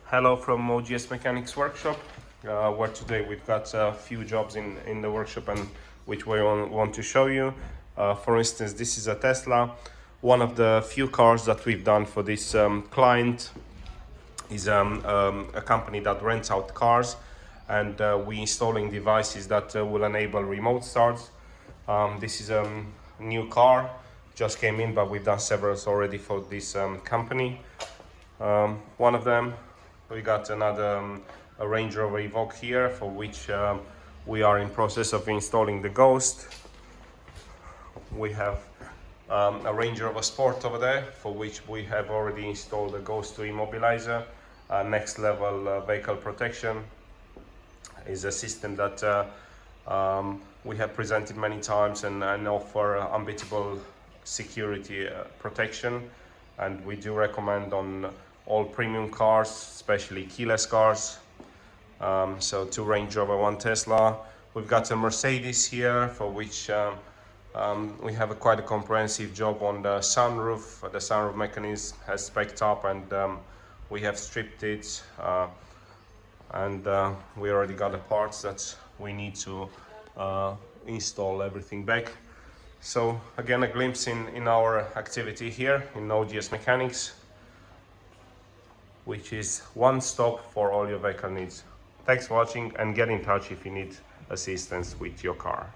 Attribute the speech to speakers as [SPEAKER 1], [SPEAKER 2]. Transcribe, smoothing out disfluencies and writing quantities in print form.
[SPEAKER 1] Hello from OGS Mechanics Workshop, where today we've got a few jobs in the workshop and which we want to show you. For instance, this is a Tesla. One of the few cars that we've done for this client is a company that rents out cars, and we installing devices that will enable remote starts. This is a new car, just came in, but we've done several already for this company. One of them, we got another a Range Rover Evoque here, for which we are in process of installing the Ghost. We have a Range Rover Sport over there, for which we have already installed the Ghost 2 immobilizer. Next level vehicle protection is a system that we have presented many times and offer unbeatable security protection, and we do recommend on all premium cars, especially keyless cars. So 2 Range Rover, 1 Tesla. We've got a Mercedes here, for which we have quite a comprehensive job on the sunroof. The sunroof mechanism has spec'd up, and we have stripped it, and we already got the parts that we need to install everything back. So again, a glimpse in our activity here in OGS Mechanics, which is one stop for all your vehicle needs. Thanks for watching, and get in touch if you need assistance with your car.